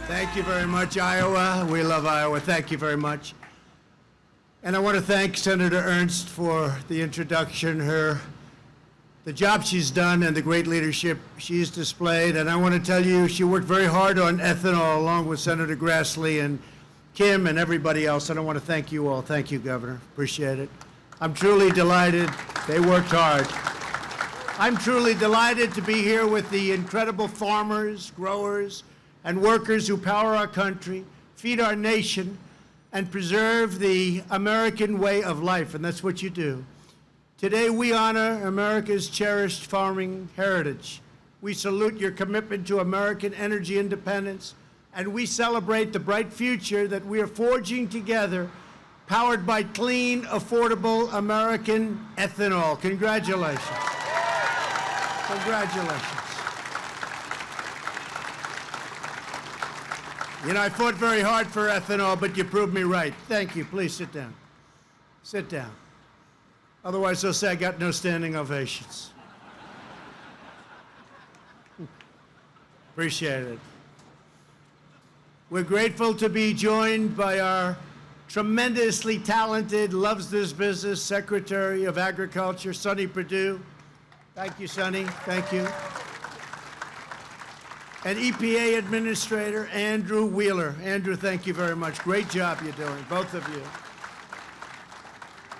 Thank you very much, Iowa. We love Iowa. Thank you very much. And I want to thank Senator Ernst for the introduction, the job she's done and the great leadership she's displayed. And I want to tell you, she worked very hard on ethanol along with Senator Grassley and Kim and everybody else. And I want to thank you all. Thank you, Governor. Appreciate it. I'm truly delighted. They worked hard. I'm truly delighted to be here with the incredible farmers, growers, and workers who power our country, feed our nation, and preserve the American way of life, and that's what you do. Today, we honor America's cherished farming heritage. We salute your commitment to American energy independence, and we celebrate the bright future that we are forging together, powered by clean, affordable American ethanol. Congratulations. Congratulations. You know, I fought very hard for ethanol, but you proved me right. Thank you. Please sit down. Sit down. Otherwise, they'll say I got no standing ovations. Appreciate it. We're grateful to be joined by our tremendously talented, loves this business, Secretary of Agriculture, Sonny Perdue. Thank you, Sonny. Thank you. And EPA Administrator Andrew Wheeler. Andrew, thank you very much. Great job you're doing, both of you.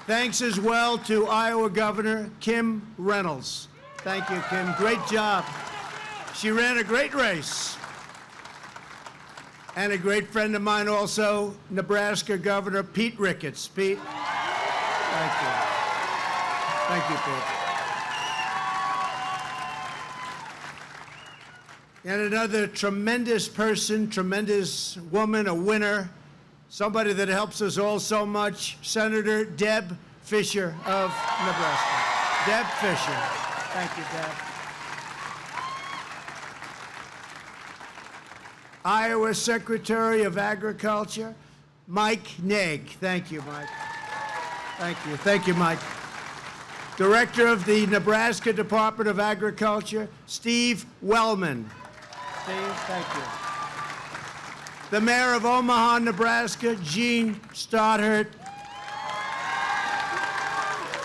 Thanks as well to Iowa Governor Kim Reynolds. Thank you, Kim. Great job. She ran a great race. And a great friend of mine also, Nebraska Governor Pete Ricketts. Pete, thank you. Thank you, Pete. And another tremendous person, tremendous woman, a winner, somebody that helps us all so much, Senator Deb Fischer of Nebraska. Deb Fischer. Thank you, Deb. Iowa Secretary of Agriculture, Mike Naig. Thank you, Mike. Thank you. Thank you, Mike. Director of the Nebraska Department of Agriculture, Steve Wellman. Steve, thank you. The Mayor of Omaha, Nebraska, Gene Stoddard.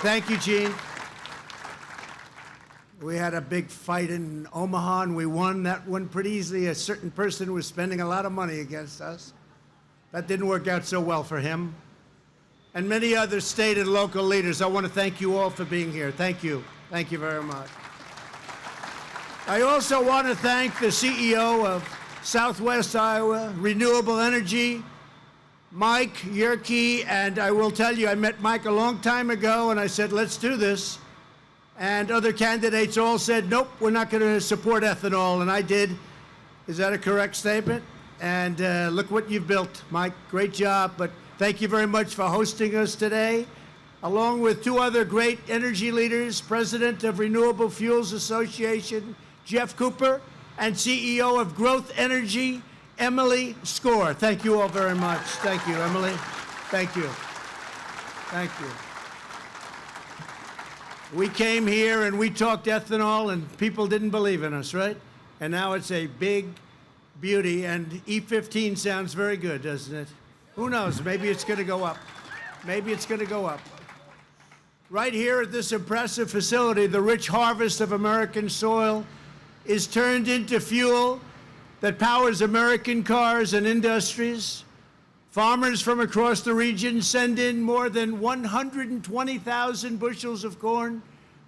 Thank you, Gene. We had a big fight in Omaha, and we won that one pretty easily. A certain person was spending a lot of money against us. That didn't work out so well for him. And many other state and local leaders. I want to thank you all for being here. Thank you. Thank you very much. I also want to thank the CEO of Southwest Iowa Renewable Energy, Mike Yerke, and I will tell you, I met Mike a long time ago, and I said, let's do this. And other candidates all said, nope, we're not going to support ethanol, and I did. Is that a correct statement? And look what you've built, Mike. Great job, but thank you very much for hosting us today, along with two other great energy leaders, President of Renewable Fuels Association, Jeff Cooper, and CEO of Growth Energy, Emily Score. Thank you all very much. Thank you, Emily. Thank you. Thank you. We came here and we talked ethanol and people didn't believe in us, right? And now it's a big beauty, and E15 sounds very good, doesn't it? Who knows? Maybe it's going to go up. Maybe it's going to go up. Right here at this impressive facility, the rich harvest of American soil is turned into fuel that powers American cars and industries. Farmers from across the region send in more than 120,000 bushels of corn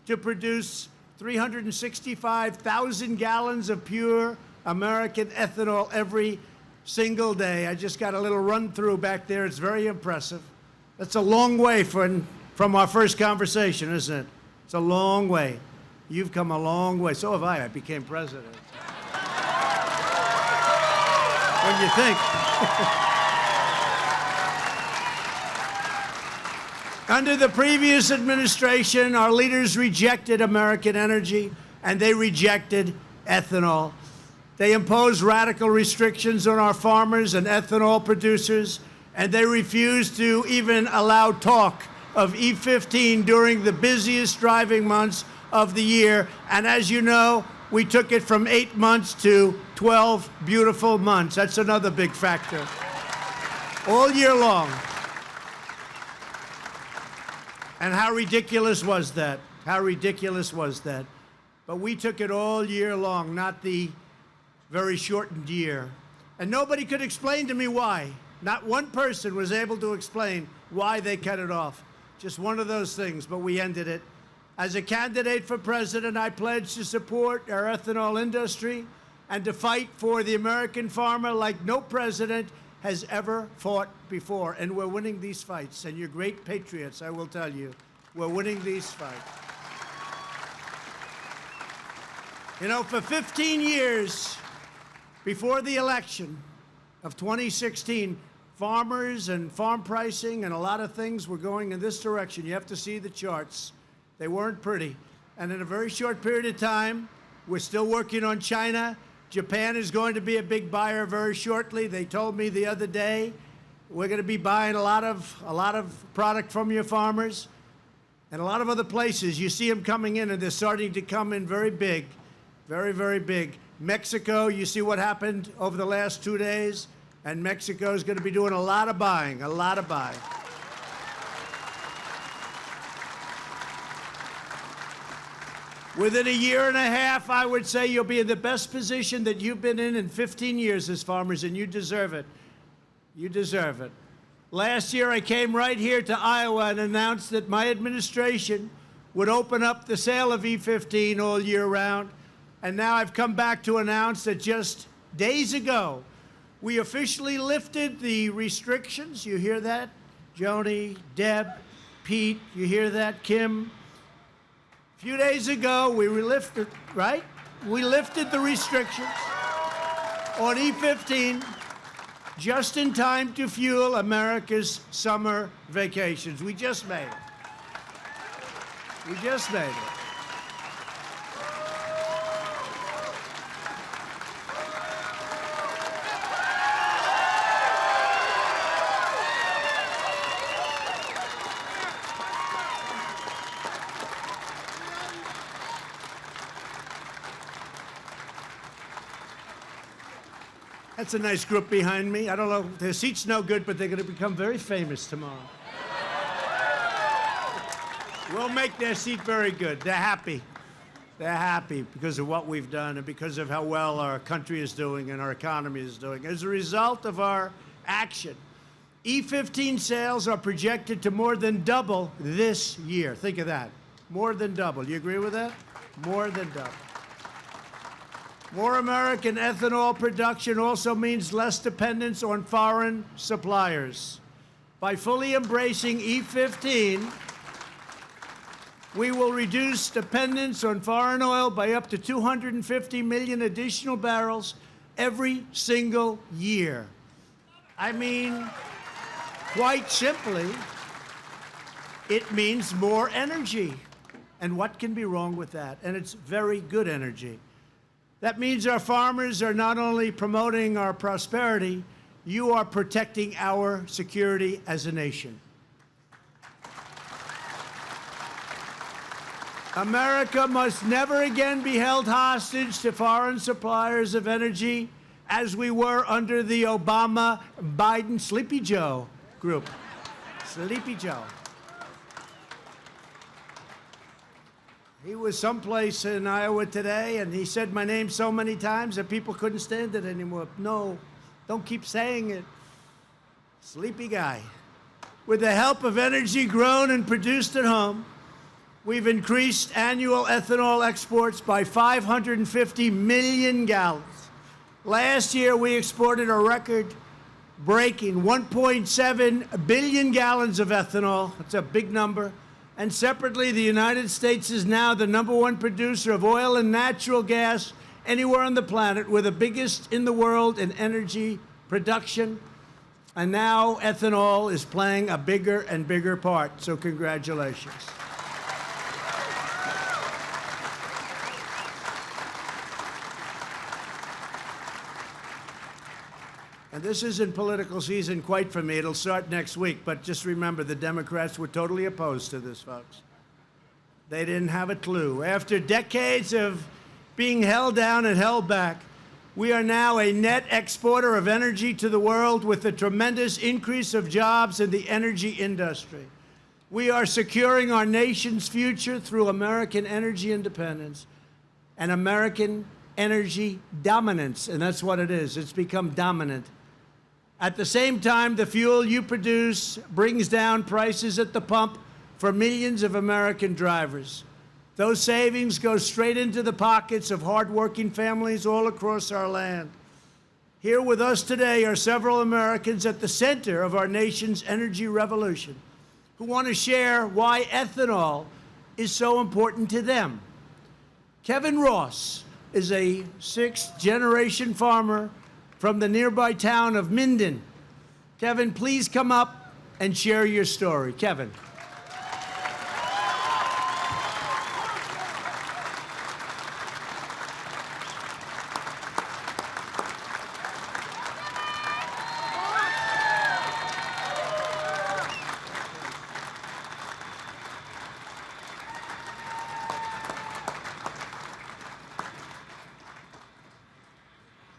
to produce 365,000 gallons of pure American ethanol every single day. I just got a little run through back there. It's very impressive. That's a long way from our first conversation, isn't it? It's a long way. You've come a long way. So have I. I became president. What do you think? Under the previous administration, our leaders rejected American energy, and they rejected ethanol. They imposed radical restrictions on our farmers and ethanol producers, and they refused to even allow talk of E15 during the busiest driving months of the year. And as you know, we took it from 8 months to 12 beautiful months. That's another big factor. All year long. And how ridiculous was that? How ridiculous was that? But we took it all year long, not the very shortened year. And nobody could explain to me why. Not one person was able to explain why they cut it off. Just one of those things, but we ended it. As a candidate for president, I pledge to support our ethanol industry and to fight for the American farmer like no president has ever fought before. And we're winning these fights. And you're great patriots, I will tell you. We're winning these fights. You know, for 15 years before the election of 2016, farmers and farm pricing and a lot of things were going in this direction. You have to see the charts. They weren't pretty. And in a very short period of time, we're still working on China. Japan is going to be a big buyer very shortly. They told me the other day, we're going to be buying a lot of product from your farmers. And a lot of other places, you see them coming in, and they're starting to come in very big, very, very big. Mexico, you see what happened over the last 2 days? And Mexico is going to be doing a lot of buying, a lot of buying. Within a year and a half, I would say you'll be in the best position that you've been in 15 years as farmers, and you deserve it. You deserve it. Last year, I came right here to Iowa and announced that my administration would open up the sale of E15 all year round. And now I've come back to announce that just days ago, we officially lifted the restrictions. You hear that? Joni, Deb, Pete, you hear that? Kim? A few days ago, we lifted, right? We lifted the restrictions on E15 just in time to fuel America's summer vacations. We just made it. We just made it. That's a nice group behind me. I don't know, their seat's no good, but they're going to become very famous tomorrow. We'll make their seat very good. They're happy. They're happy because of what we've done and because of how well our country is doing and our economy is doing. As a result of our action, E15 sales are projected to more than double this year. Think of that. More than double. You agree with that? More than double. More American ethanol production also means less dependence on foreign suppliers. By fully embracing E15, we will reduce dependence on foreign oil by up to 250 million additional barrels every single year. I mean, quite simply, it means more energy. And what can be wrong with that? And it's very good energy. That means our farmers are not only promoting our prosperity, you are protecting our security as a nation. America must never again be held hostage to foreign suppliers of energy as we were under the Obama-Biden Sleepy Joe group. Sleepy Joe. He was someplace in Iowa today, and he said my name so many times that people couldn't stand it anymore. No, don't keep saying it. Sleepy guy. With the help of energy grown and produced at home, we've increased annual ethanol exports by 550 million gallons. Last year, we exported a record-breaking 1.7 billion gallons of ethanol. That's a big number. And separately, the United States is now the #1 producer of oil and natural gas anywhere on the planet. We're the biggest in the world in energy production. And now ethanol is playing a bigger and bigger part. So congratulations. And this isn't political season quite for me. It'll start next week. But just remember, the Democrats were totally opposed to this, folks. They didn't have a clue. After decades of being held down and held back, we are now a net exporter of energy to the world with a tremendous increase of jobs in the energy industry. We are securing our nation's future through American energy independence and American energy dominance, and that's what it is. It's become dominant. At the same time, the fuel you produce brings down prices at the pump for millions of American drivers. Those savings go straight into the pockets of hardworking families all across our land. Here with us today are several Americans at the center of our nation's energy revolution who want to share why ethanol is so important to them. Kevin Ross is a sixth-generation farmer from the nearby town of Minden. Kevin, please come up and share your story. Kevin.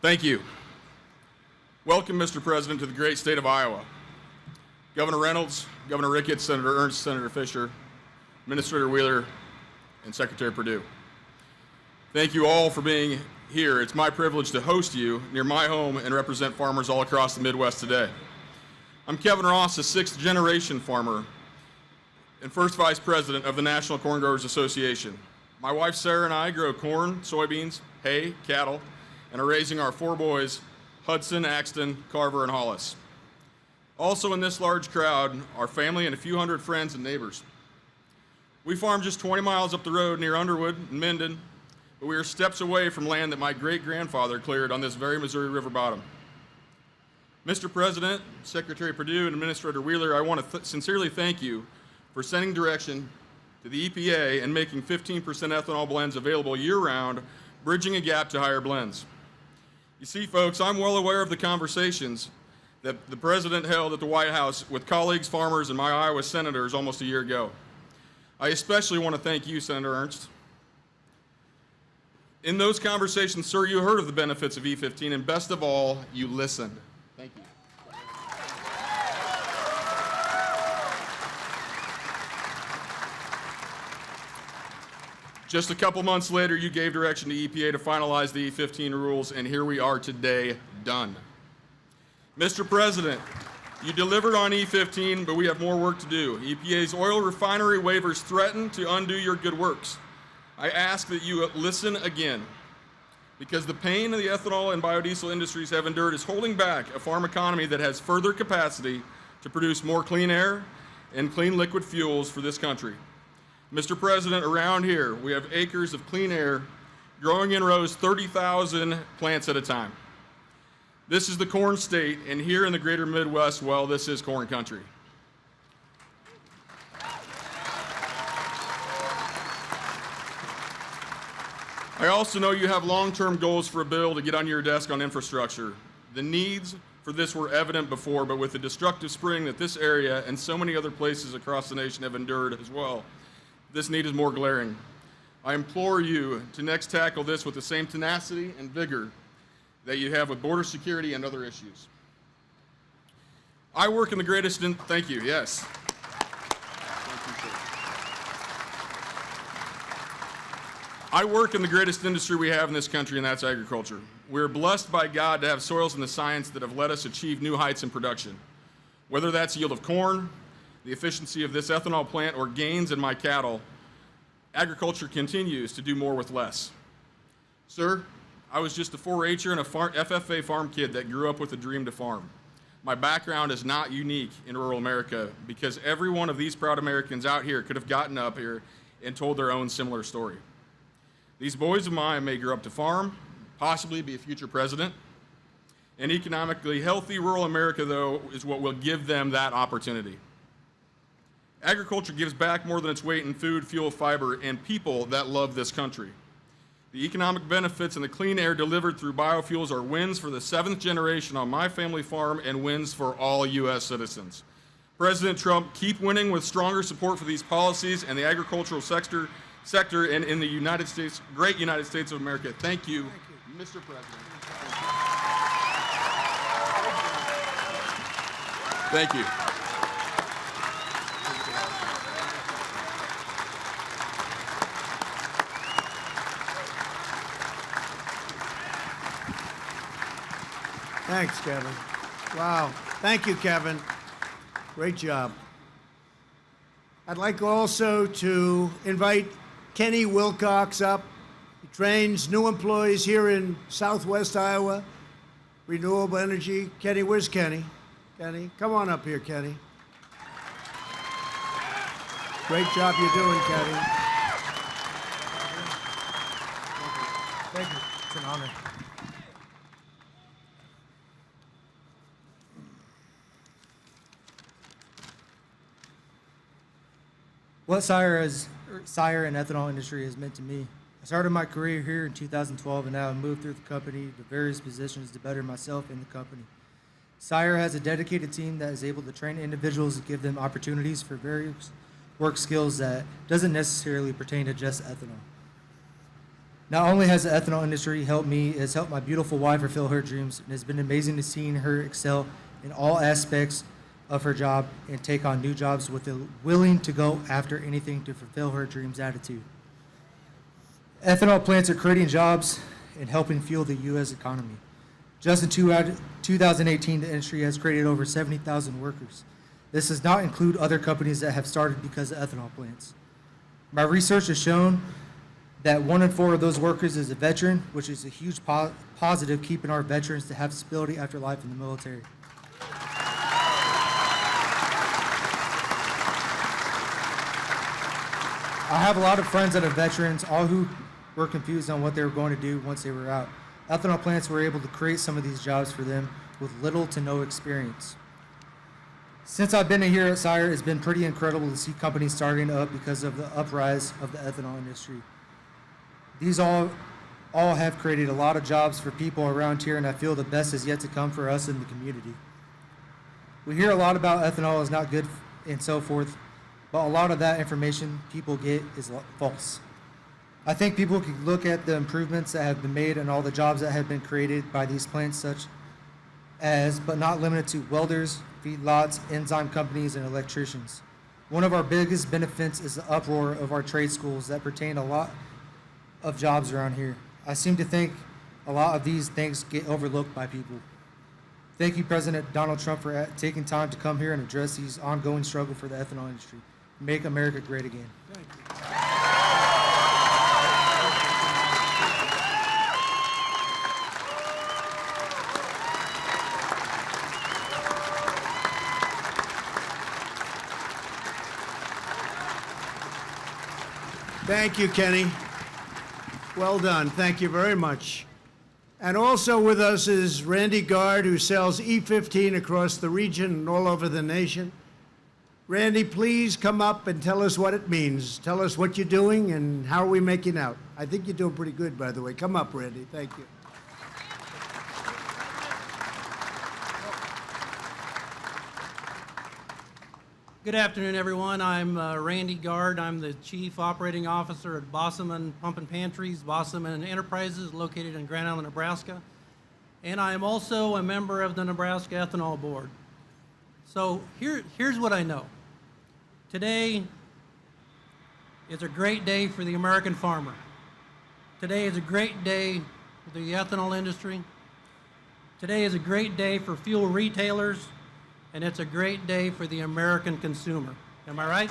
Thank you. Welcome, Mr. President, to the great state of Iowa. Governor Reynolds, Governor Ricketts, Senator Ernst, Senator Fisher, Administrator Wheeler, and Secretary Perdue. Thank you all for being here. It's my privilege to host you near my home and represent farmers all across the Midwest today. I'm Kevin Ross, a sixth-generation farmer and first vice president of the National Corn Growers Association. My wife Sarah and I grow corn, soybeans, hay, cattle, and are raising our four boys, Hudson, Axton, Carver, and Hollis. Also in this large crowd, our family and a few hundred friends and neighbors. We farm just 20 miles up the road near Underwood and Minden, but we are steps away from land that my great-grandfather cleared on this very Missouri River bottom. Mr. President, Secretary Perdue, and Administrator Wheeler, I want to sincerely thank you for sending direction to the EPA and making 15% ethanol blends available year-round, bridging a gap to higher blends. You see, folks, I'm well aware of the conversations that the President held at the White House with colleagues, farmers, and my Iowa senators almost a year ago. I especially want to thank you, Senator Ernst. In those conversations, sir, you heard of the benefits of E15, and best of all, you listened. Thank you. Just a couple months later, you gave direction to EPA to finalize the E15 rules, and here we are today, done. Mr. President, you delivered on E15, but we have more work to do. EPA's oil refinery waivers threaten to undo your good works. I ask that you listen again, because the pain the ethanol and biodiesel industries have endured is holding back a farm economy that has further capacity to produce more clean air and clean liquid fuels for this country. Mr. President, around here, we have acres of clean air growing in rows 30,000 plants at a time. This is the corn state, and here in the greater Midwest, well, this is corn country. I also know you have long-term goals for a bill to get on your desk on infrastructure. The needs for this were evident before, but with the destructive spring that this area and so many other places across the nation have endured as well, this need is more glaring. I implore you to next tackle this with the same tenacity and vigor that you have with border security and other issues. I work in the greatest, thank you, yes. Thank you, sir. I work in the greatest industry we have in this country, and that's agriculture. We're blessed by God to have soils and the science that have let us achieve new heights in production. Whether that's yield of corn, the efficiency of this ethanol plant, or gains in my cattle, agriculture continues to do more with less. Sir, I was just a 4-H'er and a FFA farm kid that grew up with a dream to farm. My background is not unique in rural America because every one of these proud Americans out here could have gotten up here and told their own similar story. These boys of mine may grow up to farm, possibly be a future president. An economically healthy rural America, though, is what will give them that opportunity. Agriculture gives back more than its weight in food, fuel, fiber, and people that love this country. The economic benefits and the clean air delivered through biofuels are wins for the 7th generation on my family farm and wins for all U.S. citizens. President Trump, keep winning with stronger support for these policies, and the agricultural sector sector and in the United States, great United States of America. Thank you, Mr. President. Thank you. Thanks, Kevin. Wow. Thank you, Kevin. Great job. I'd like also to invite Kenny Wilcox up. He trains new employees here in Southwest Iowa, Renewable Energy. Kenny, where's Kenny? Kenny, come on up here, Kenny. Great job you're doing, Kenny. Thank you. It's an honor. What Sire and ethanol industry has meant to me. I started my career here in 2012 and now I've moved through the company to various positions to better myself and the company. Sire has a dedicated team that is able to train individuals and give them opportunities for various work skills that doesn't necessarily pertain to just ethanol. Not only has the ethanol industry helped me, it has helped my beautiful wife fulfill her dreams, and it's been amazing to see her excel in all aspects of her job and take on new jobs with a willing to go after anything to fulfill her dreams attitude. Ethanol plants are creating jobs and helping fuel the U.S. economy. Just in 2018, the industry has created over 70,000 workers. This does not include other companies that have started because of ethanol plants. My research has shown that 1 in 4 of those workers is a veteran, which is a huge positive, keeping our veterans to have stability after life in the military. I have a lot of friends that are veterans, all who were confused on what they were going to do once they were out. Ethanol plants were able to create some of these jobs for them with little to no experience. Since I've been here at Sire, it's been pretty incredible to see companies starting up because of the uprise of the ethanol industry. These all have created a lot of jobs for people around here, and I feel the best is yet to come for us in the community. We hear a lot about ethanol is not good and so forth, but a lot of that information people get is false. I think people can look at the improvements that have been made and all the jobs that have been created by these plants, such as, but not limited to, welders, feedlots, enzyme companies, and electricians. One of our biggest benefits is the uproar of our trade schools that pertain a lot of jobs around here. I seem to think a lot of these things get overlooked by people. Thank you, President Donald Trump, for taking time to come here and address these ongoing struggle for the ethanol industry. Make America great again. Thank you. Thank you, Kenny. Well done. Thank you very much. And also with us is Randy Gard, who sells E15 across the region and all over the nation. Randy, please come up and tell us what it means. Tell us what you're doing and how are we making out. I think you're doing pretty good, by the way. Come up, Randy. Thank you. Good afternoon, everyone. I'm Randy Gard. I'm the Chief Operating Officer at Bossaman Pump and Pantries, Bossaman Enterprises, located in Grand Island, Nebraska. And I am also a member of the Nebraska Ethanol Board. So here's what I know. Today is a great day for the American farmer. Today is a great day for the ethanol industry. Today is a great day for fuel retailers. And it's a great day for the American consumer. Am I right?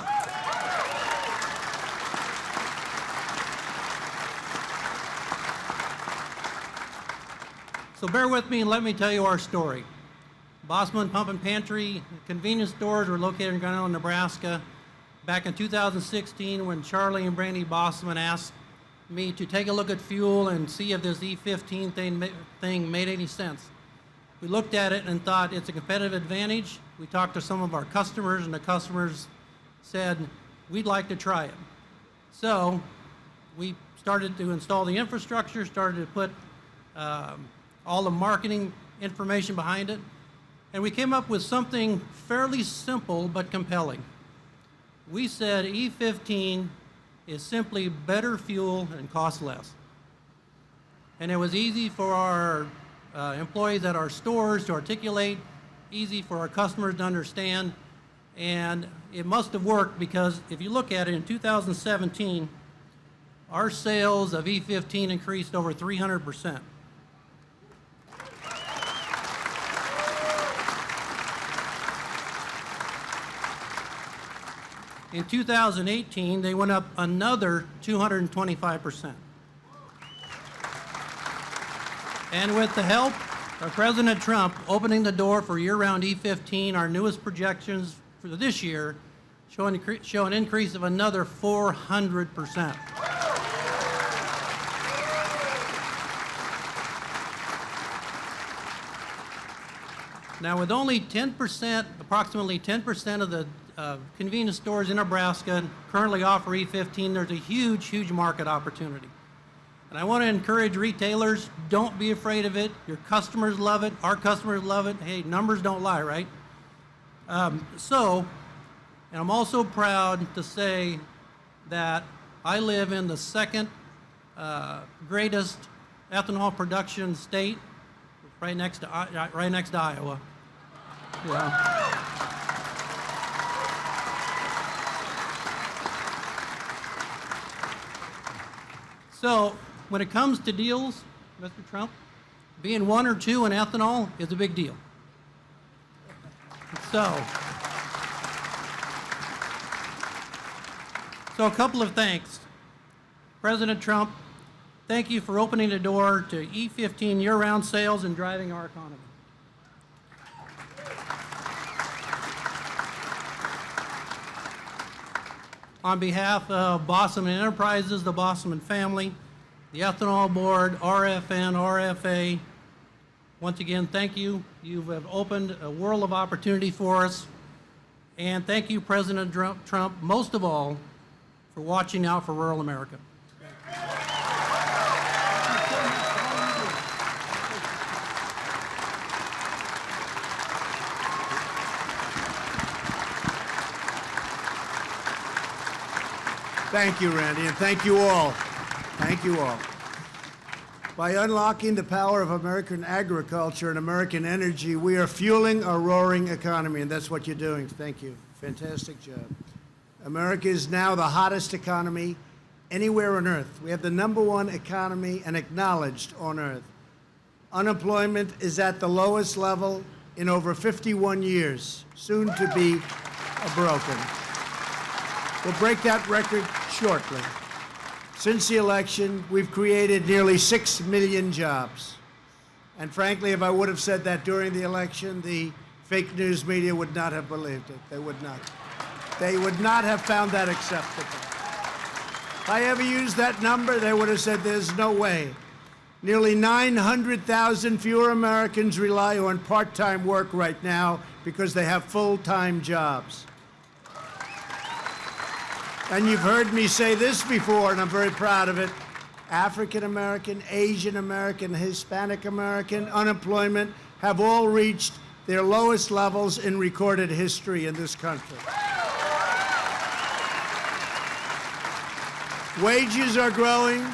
So bear with me and let me tell you our story. Bossaman Pump and Pantry convenience stores were located in Grand Island, Nebraska. Back in 2016, when Charlie and Brandy Bossaman asked me to take a look at fuel and see if this E15 thing made any sense. We looked at it and thought it's a competitive advantage. We talked to some of our customers, and the customers said, we'd like to try it. So we started to install the infrastructure, started to put all the marketing information behind it, and we came up with something fairly simple but compelling. We said E15 is simply better fuel and costs less. And it was easy for our employees at our stores to articulate, easy for our customers to understand, and it must have worked because if you look at it in 2017, our sales of E15 increased over 300%. In 2018, they went up another 225%. And with the help of President Trump opening the door for year-round E15, our newest projections for this year show an increase of another 400%. Now, with only 10%, approximately 10% of the convenience stores in Nebraska currently offer E15, there's a huge, huge market opportunity. And I want to encourage retailers, don't be afraid of it. Your customers love it. Our customers love it. Hey, numbers don't lie, right? And I'm also proud to say that I live in the second greatest ethanol production state, right next to Iowa. Yeah. So when it comes to deals, Mr. Trump, being 1 or 2 in ethanol is a big deal. So a couple of thanks. President Trump, thank you for opening the door to E15 year-round sales and driving our economy. On behalf of Bosselman Enterprises, the Bosselman family, the Ethanol Board, RFN, RFA, once again, thank you. You have opened a world of opportunity for us. And thank you, President Trump, most of all, for watching out for rural America. Thank you, Randy, and thank you all. Thank you all. By unlocking the power of American agriculture and American energy, we are fueling a roaring economy, and that's what you're doing. Thank you. Fantastic job. America is now the hottest economy anywhere on earth. We have the #1 economy and acknowledged on earth. Unemployment is at the lowest level in over 51 years, soon to be broken. We'll break that record shortly. Since the election, we've created nearly 6 million jobs. And frankly, if I would have said that during the election, the fake news media would not have believed it. They would not. They would not have found that acceptable. If I ever used that number, they would have said there's no way. Nearly 900,000 fewer Americans rely on part-time work right now because they have full-time jobs. And you've heard me say this before, and I'm very proud of it. African American, Asian American, Hispanic American unemployment have all reached their lowest levels in recorded history in this country. Wages are growing,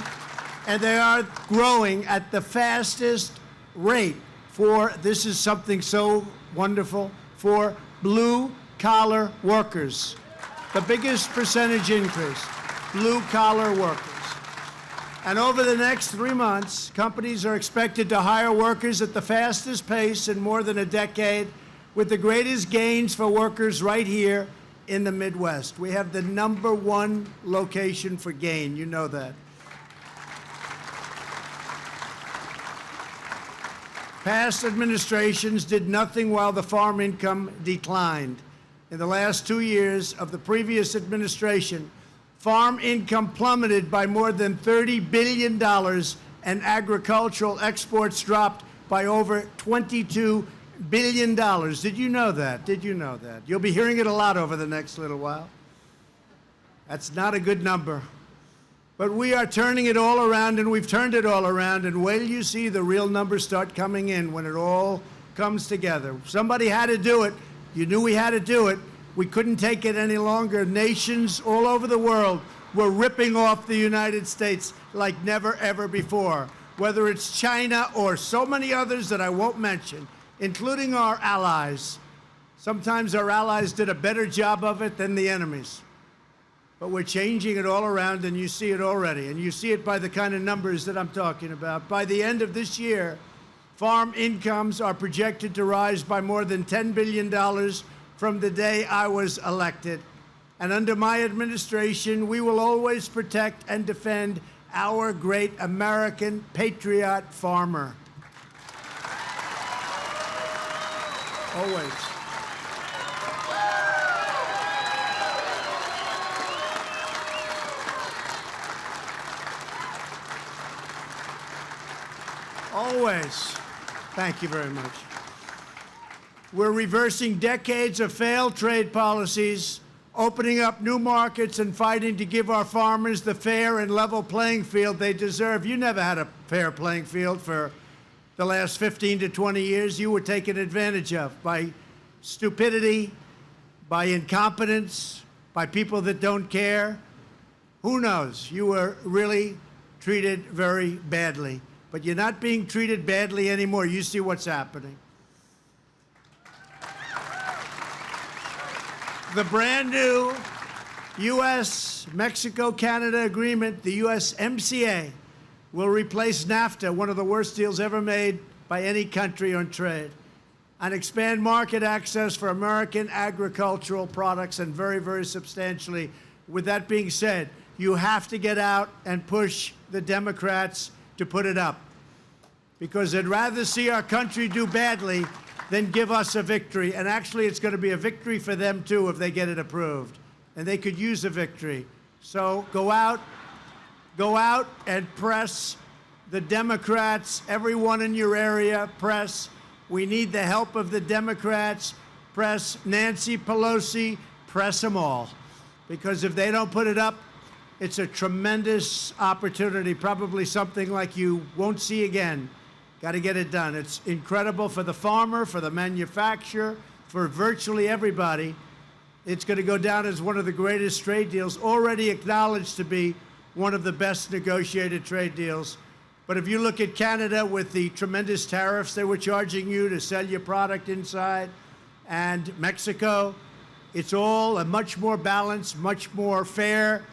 and they are growing at the fastest rate for, this is something so wonderful, for blue-collar workers. The biggest percentage increase, blue-collar workers. And over the next 3 months, companies are expected to hire workers at the fastest pace in more than a decade, with the greatest gains for workers right here in the Midwest. We have the #1 location for gain, you know that. Past administrations did nothing while the farm income declined. In the last 2 years of the previous administration, farm income plummeted by more than $30 billion, and agricultural exports dropped by over $22 billion. Did you know that? Did you know that? You'll be hearing it a lot over the next little while. That's not a good number. But we are turning it all around, and we've turned it all around, and wait till you see the real numbers start coming in when it all comes together. Somebody had to do it. You knew we had to do it. We couldn't take it any longer. Nations all over the world we're ripping off the United States like never, ever before. Whether it's China or so many others that I won't mention, including our allies. Sometimes our allies did a better job of it than the enemies. But we're changing it all around, and you see it already. And you see it by the kind of numbers that I'm talking about. By the end of this year, farm incomes are projected to rise by more than $10 billion from the day I was elected. And under my administration, we will always protect and defend our great American patriot farmer. Always. Always. Thank you very much. We're reversing decades of failed trade policies, opening up new markets, and fighting to give our farmers the fair and level playing field they deserve. You never had a fair playing field for the last 15 to 20 years. You were taken advantage of by stupidity, by incompetence, by people that don't care. Who knows? You were really treated very badly. But you're not being treated badly anymore. You see what's happening. The brand new U.S.-Mexico-Canada agreement, the USMCA, will replace NAFTA, one of the worst deals ever made by any country on trade, and expand market access for American agricultural products, and very, very substantially. With that being said, you have to get out and push the Democrats to put it up, because they'd rather see our country do badly than give us a victory. And actually, it's going to be a victory for them, too, if they get it approved. And they could use a victory. So go out and press the Democrats, everyone in your area, press. We need the help of the Democrats. Press Nancy Pelosi, press them all. Because if they don't put it up, it's a tremendous opportunity, probably something like you won't see again. Got to get it done. It's incredible for the farmer, for the manufacturer, for virtually everybody. It's going to go down as one of the greatest trade deals, already acknowledged to be one of the best negotiated trade deals. But if you look at Canada with the tremendous tariffs they were charging you to sell your product inside, and Mexico, it's all a much more balanced, much more fair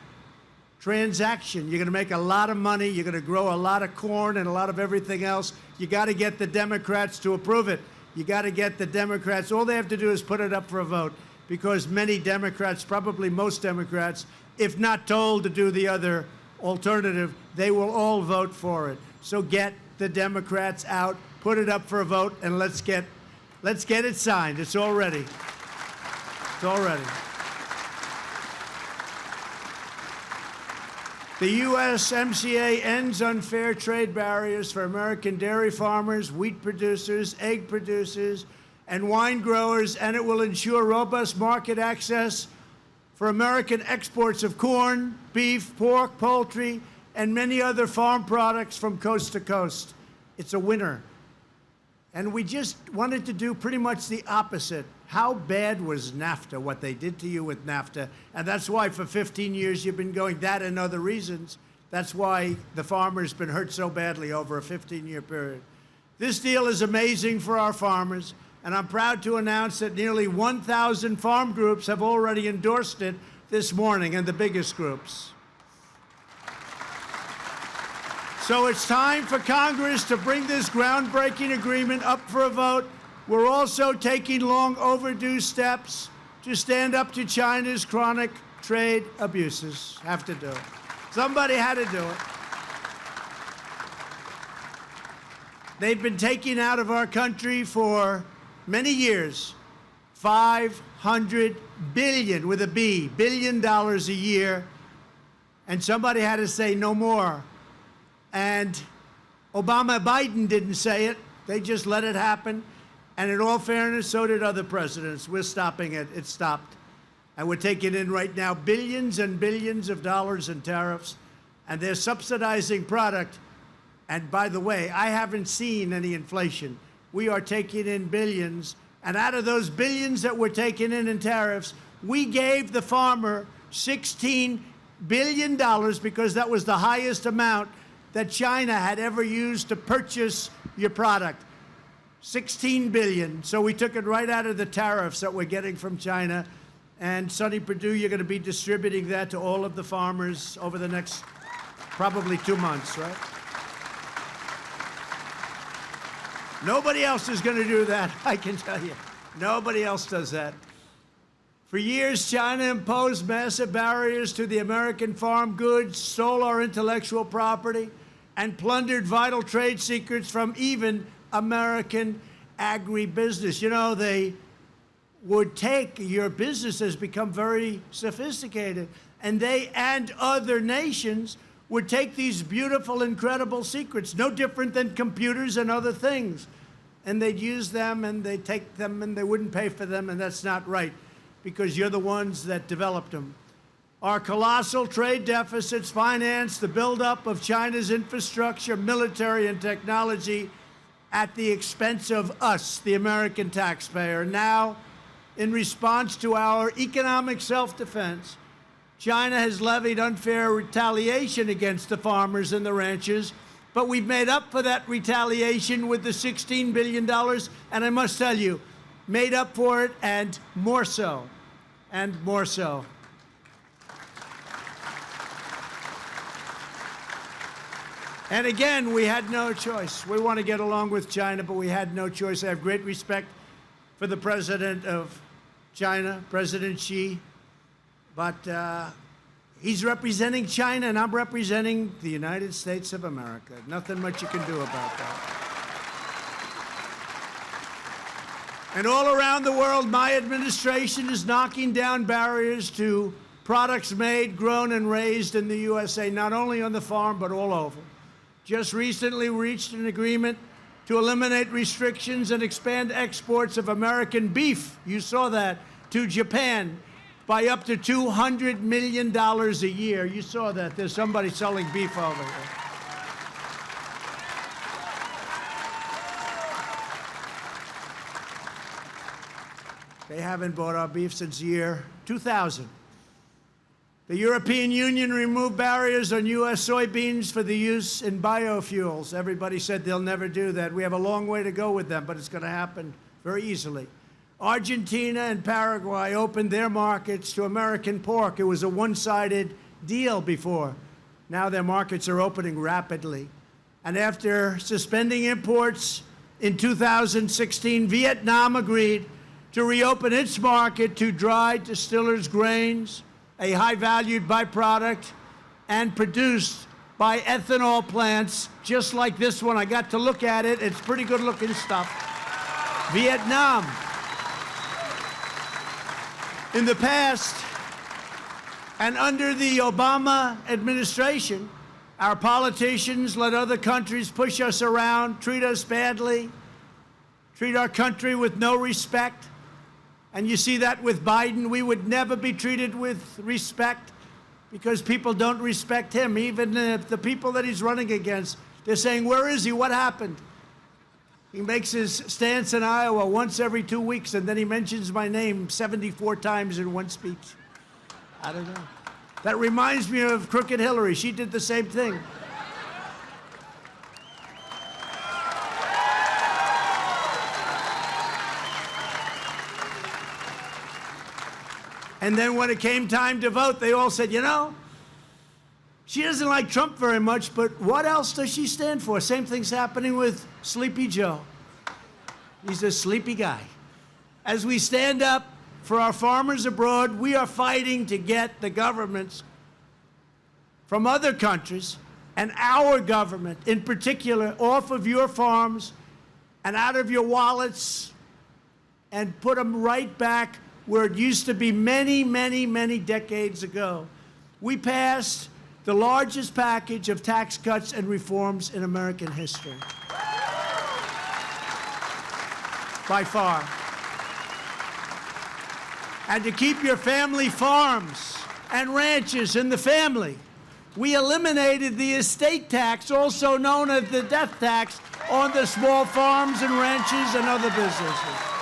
transaction. You're going to make a lot of money. You're going to grow a lot of corn and a lot of everything else. You got to get the Democrats to approve it. You got to get the Democrats. All they have to do is put it up for a vote, because many Democrats, probably most Democrats, if not told to do the other alternative, they will all vote for it. So get the Democrats out, put it up for a vote, and let's get it signed. It's all ready. It's all ready. The USMCA ends unfair trade barriers for American dairy farmers, wheat producers, egg producers, and wine growers, and it will ensure robust market access for American exports of corn, beef, pork, poultry, and many other farm products from coast to coast. It's a winner. And we just wanted to do pretty much the opposite. How bad was NAFTA, what they did to you with NAFTA? And that's why for 15 years you've been going, that and other reasons. That's why the farmer's been hurt so badly over a 15-year period. This deal is amazing for our farmers, and I'm proud to announce that nearly 1,000 farm groups have already endorsed it this morning, and the biggest groups. So it's time for Congress to bring this groundbreaking agreement up for a vote. We're also taking long overdue steps to stand up to China's chronic trade abuses. Have to do it. Somebody had to do it. They've been taking out of our country for many years $500 billion, with a B, $billion a year. And somebody had to say no more. And Biden didn't say it. They just let it happen. And in all fairness, so did other presidents. We're stopping it. It stopped. And we're taking in right now billions and billions of dollars in tariffs. And they're subsidizing product. And by the way, I haven't seen any inflation. We are taking in billions. And out of those billions that we're taking in tariffs, we gave the farmer $16 billion because that was the highest amount that China had ever used to purchase your product. 16 billion. So we took it right out of the tariffs that we're getting from China. And Sonny Perdue, you're going to be distributing that to all of the farmers over the next probably 2 months, right? Nobody else is going to do that, I can tell you. Nobody else does that. For years, China imposed massive barriers to the American farm goods, stole our intellectual property, and plundered vital trade secrets from even American agribusiness. You know, they would take, your business has become very sophisticated, and they and other nations would take these beautiful, incredible secrets, no different than computers and other things, and they'd use them, and they'd take them, and they wouldn't pay for them, and that's not right, because you're the ones that developed them. Our colossal trade deficits financed the buildup of China's infrastructure, military, and technology at the expense of us, the American taxpayer. Now, in response to our economic self-defense, China has levied unfair retaliation against the farmers and the ranchers, but we've made up for that retaliation with the $16 billion, and I must tell you, made up for it and more so, and more so. And again, we had no choice. We want to get along with China, but we had no choice. I have great respect for the president of China, President Xi, but he's representing China, and I'm representing the United States of America. Nothing much you can do about that. And all around the world, my administration is knocking down barriers to products made, grown, and raised in the USA, not only on the farm, but all over. Just recently, we reached an agreement to eliminate restrictions and expand exports of American beef, you saw that, to Japan by up to $200 million a year. You saw that. There's somebody selling beef over here. They haven't bought our beef since year 2000. The European Union removed barriers on U.S. soybeans for the use in biofuels. Everybody said they'll never do that. We have a long way to go with them, but it's going to happen very easily. Argentina and Paraguay opened their markets to American pork. It was a one-sided deal before. Now their markets are opening rapidly. And after suspending imports in 2016, Vietnam agreed to reopen its market to dried distillers' grains, a high-valued byproduct, and produced by ethanol plants just like this one. I got to look at it. It's pretty good-looking stuff. Vietnam. In the past, and under the Obama administration, our politicians let other countries push us around, treat us badly, treat our country with no respect. And you see that with Biden. We would never be treated with respect because people don't respect him. Even the people that he's running against, they're saying, where is he? What happened? He makes his stance in Iowa once every 2 weeks, and then he mentions my name 74 times in one speech. I don't know. That reminds me of Crooked Hillary. She did the same thing. And then when it came time to vote, they all said, you know, she doesn't like Trump very much, but what else does she stand for? Same thing's happening with Sleepy Joe. He's a sleepy guy. As we stand up for our farmers abroad, we are fighting to get the governments from other countries and our government in particular off of your farms and out of your wallets and put them right back where it used to be many, many, many decades ago. We passed the largest package of tax cuts and reforms in American history. By far. And to keep your family farms and ranches in the family, we eliminated the estate tax, also known as the death tax, on the small farms and ranches and other businesses.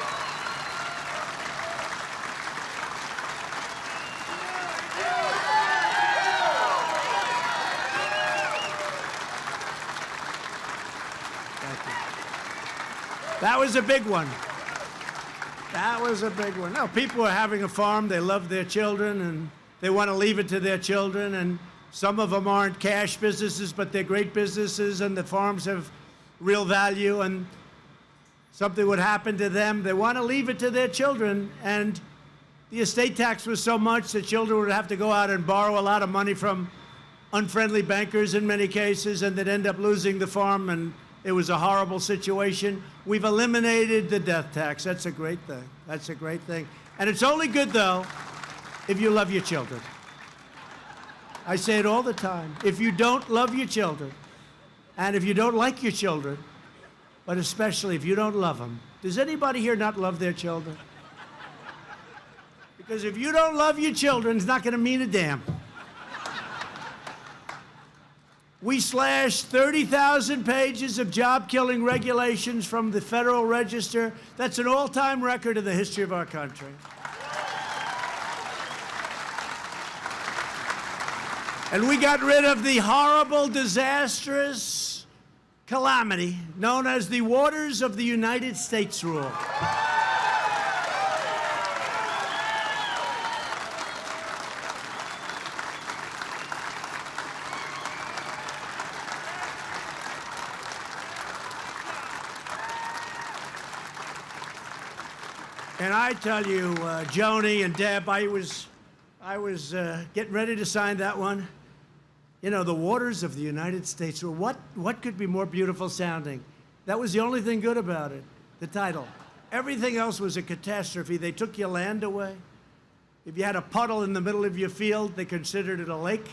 That was a big one. That was a big one. No, people are having a farm. They love their children, and they want to leave it to their children. And some of them aren't cash businesses, but they're great businesses, and the farms have real value. And something would happen to them. They want to leave it to their children. And the estate tax was so much that children would have to go out and borrow a lot of money from unfriendly bankers in many cases, and they'd end up losing the farm, and it was a horrible situation. We've eliminated the death tax. That's a great thing. That's a great thing. And it's only good, though, if you love your children. I say it all the time. If you don't love your children, and if you don't like your children, but especially if you don't love them, does anybody here not love their children? Because if you don't love your children, it's not going to mean a damn. We slashed 30,000 pages of job-killing regulations from the Federal Register. That's an all-time record in the history of our country. And we got rid of the horrible, disastrous calamity known as the Waters of the United States rule. And I tell you, Joni and Deb, I was getting ready to sign that one. You know, the Waters of the United States. What could be more beautiful sounding? That was the only thing good about it, the title. Everything else was a catastrophe. They took your land away. If you had a puddle in the middle of your field, they considered it a lake.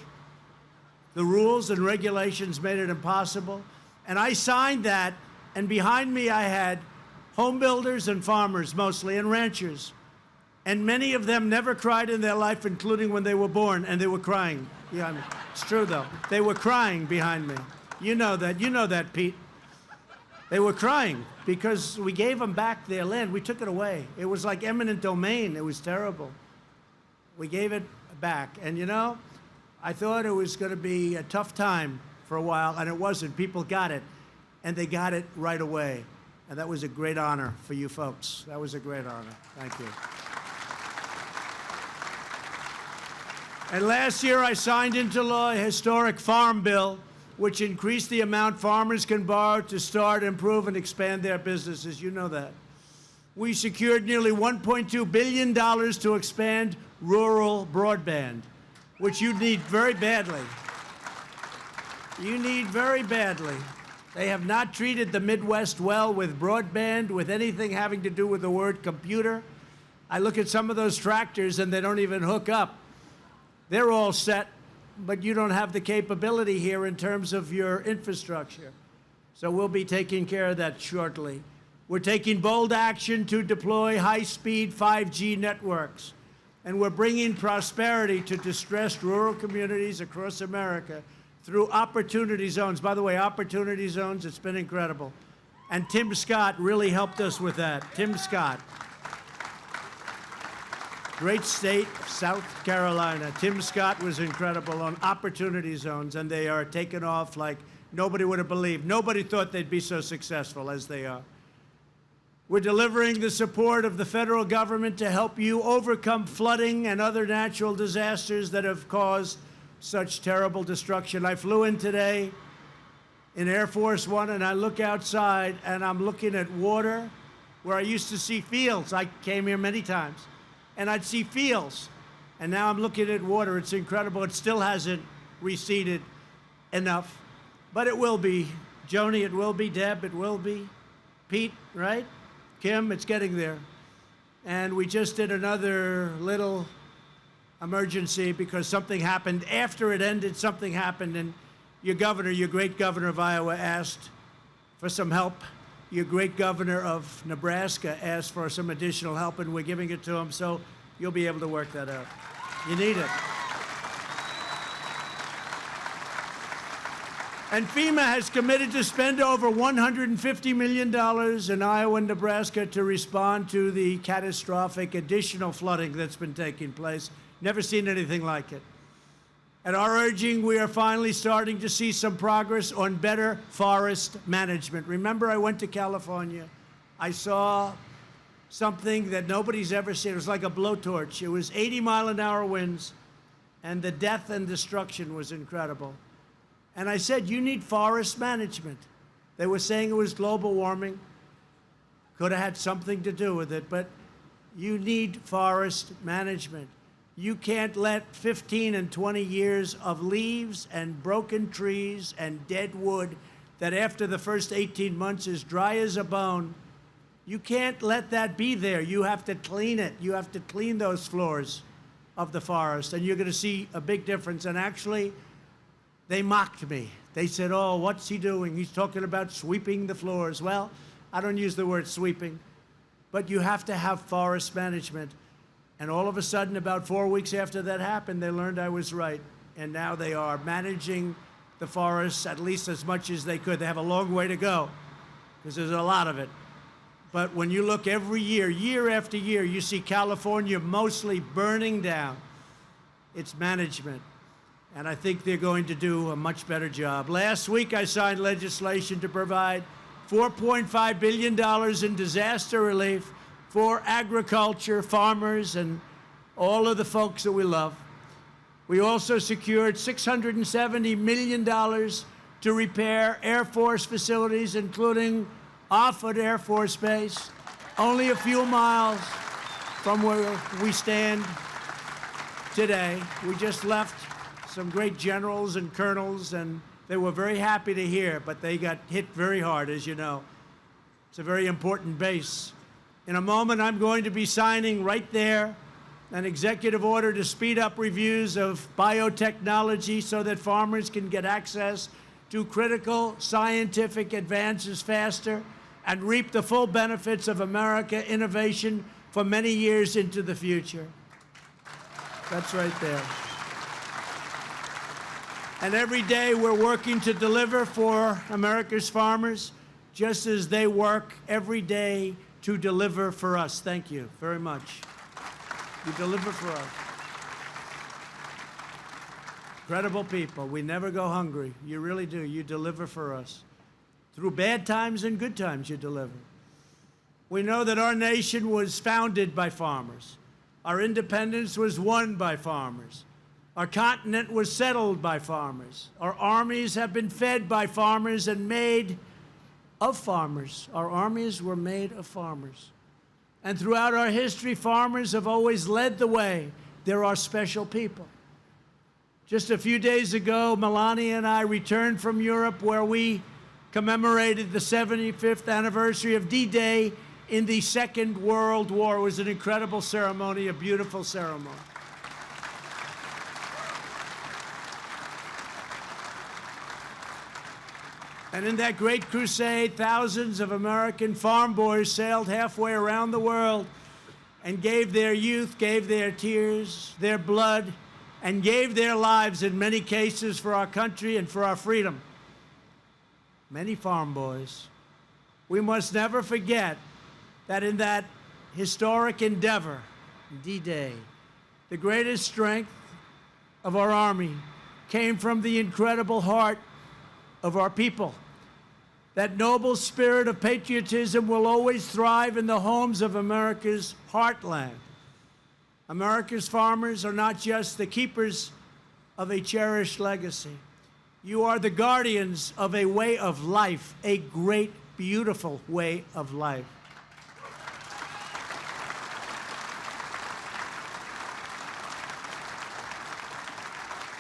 The rules and regulations made it impossible. And I signed that, and behind me I had home builders and farmers mostly, and ranchers. And many of them never cried in their life, including when they were born, and they were crying. Yeah, I mean, it's true, though. They were crying behind me. You know that. You know that, Pete. They were crying because we gave them back their land. We took it away. It was like eminent domain. It was terrible. We gave it back. And, you know, I thought it was going to be a tough time for a while, and it wasn't. People got it, and they got it right away. And that was a great honor for you folks. That was a great honor. Thank you. And last year, I signed into law a historic farm bill, which increased the amount farmers can borrow to start, improve, and expand their businesses. You know that. We secured nearly $1.2 billion to expand rural broadband, which you need very badly. You need very badly. They have not treated the Midwest well with broadband, with anything having to do with the word computer. I look at some of those tractors and they don't even hook up. They're all set, but you don't have the capability here in terms of your infrastructure. So we'll be taking care of that shortly. We're taking bold action to deploy high-speed 5G networks, and we're bringing prosperity to distressed rural communities across America through opportunity zones. By the way, opportunity zones, it's been incredible. And Tim Scott really helped us with that. Tim Scott. Great state, South Carolina. Tim Scott was incredible on opportunity zones, and they are taking off like nobody would have believed. Nobody thought they'd be so successful as they are. We're delivering the support of the federal government to help you overcome flooding and other natural disasters that have caused such terrible destruction. I flew in today in Air Force One, and I look outside, and I'm looking at water where I used to see fields. I came here many times, and I'd see fields, and now I'm looking at water. It's incredible. It still hasn't receded enough, but it will be. Joni, it will be. Deb, it will be. Pete, right? Kim, it's getting there. And we just did another little emergency because something happened. After it ended, something happened, and your governor, your great governor of Iowa, asked for some help. Your great governor of Nebraska asked for some additional help, and we're giving it to him, so you'll be able to work that out. You need it. And FEMA has committed to spend over $150 million in Iowa and Nebraska to respond to the catastrophic additional flooding that's been taking place. Never seen anything like it. At our urging, we are finally starting to see some progress on better forest management. Remember, I went to California. I saw something that nobody's ever seen. It was like a blowtorch. It was 80-mile-an-hour winds, and the death and destruction was incredible. And I said, you need forest management. They were saying it was global warming. Could have had something to do with it, but you need forest management. You can't let 15 and 20 years of leaves and broken trees and dead wood that after the first 18 months is dry as a bone. You can't let that be there. You have to clean it. You have to clean those floors of the forest, and you're going to see a big difference. And actually, they mocked me. They said, oh, what's he doing? He's talking about sweeping the floors. Well, I don't use the word sweeping, but you have to have forest management. And all of a sudden, about 4 weeks after that happened, they learned I was right. And now they are managing the forests at least as much as they could. They have a long way to go because there's a lot of it. But when you look every year, year after year, you see California mostly burning down. It's management. And I think they're going to do a much better job. Last week, I signed legislation to provide $4.5 billion in disaster relief for agriculture, farmers, and all of the folks that we love. We also secured $670 million to repair Air Force facilities, including Offutt Air Force Base, only a few miles from where we stand today. We just left some great generals and colonels, and they were very happy to hear, but they got hit very hard, as you know. It's a very important base. In a moment, I'm going to be signing right there an executive order to speed up reviews of biotechnology so that farmers can get access to critical scientific advances faster and reap the full benefits of American innovation for many years into the future. That's right there. And every day we're working to deliver for America's farmers, just as they work every day to deliver for us. Thank you very much. You deliver for us. Incredible people. We never go hungry. You really do. You deliver for us. Through bad times and good times, you deliver. We know that our nation was founded by farmers. Our independence was won by farmers. Our continent was settled by farmers. Our armies have been fed by farmers and made of farmers. Our armies were made of farmers. And throughout our history, farmers have always led the way. They're our special people. Just a few days ago, Melania and I returned from Europe, where we commemorated the 75th anniversary of D-Day in the Second World War. It was an incredible ceremony, a beautiful ceremony. And in that great crusade, thousands of American farm boys sailed halfway around the world and gave their youth, gave their tears, their blood, and gave their lives in many cases for our country and for our freedom. Many farm boys. We must never forget that in that historic endeavor, D-Day, the greatest strength of our Army came from the incredible heart of our people. That noble spirit of patriotism will always thrive in the homes of America's heartland. America's farmers are not just the keepers of a cherished legacy. You are the guardians of a way of life, a great, beautiful way of life.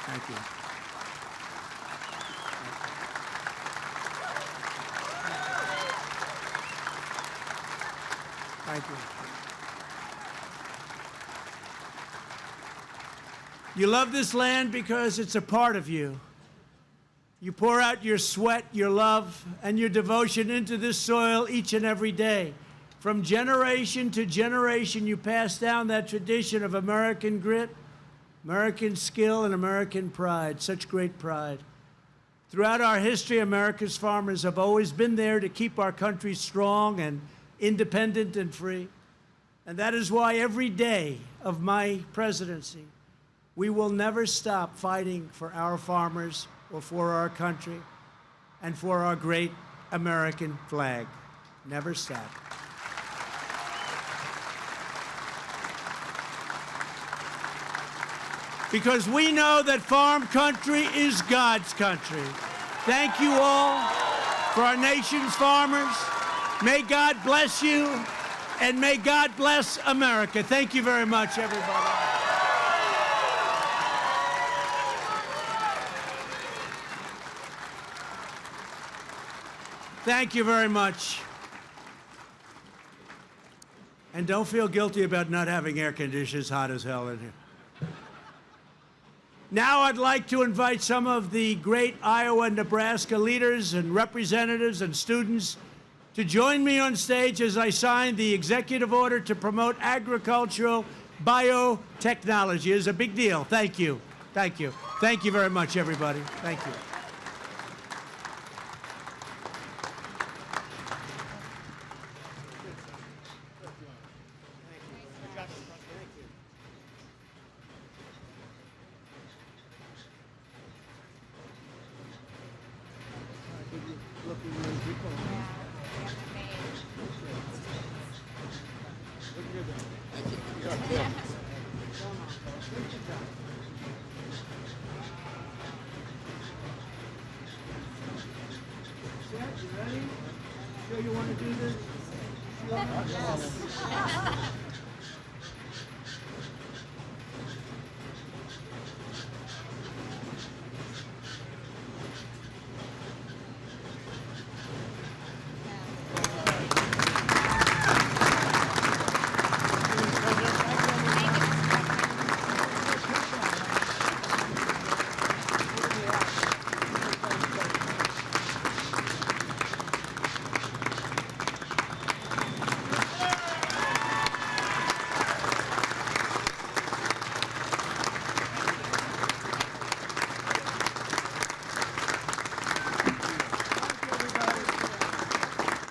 Thank you. Thank you. You love this land because it's a part of you. You pour out your sweat, your love, and your devotion into this soil each and every day. From generation to generation, you pass down that tradition of American grit, American skill, and American pride, such great pride. Throughout our history, America's farmers have always been there to keep our country strong and independent and free. And that is why every day of my presidency, we will never stop fighting for our farmers or for our country and for our great American flag. Never stop. because we know that farm country is God's country. Thank you all for our nation's farmers. May God bless you, and may God bless America. Thank you very much, everybody. Thank you very much. And don't feel guilty about not having air conditioners hot as hell in here. Now I'd like to invite some of the great Iowa and Nebraska leaders and representatives and students to join me on stage as I sign the executive order to promote agricultural biotechnology. It's a big deal. Thank you. Thank you. Thank you very much, everybody. Thank you. Sure you want to do this?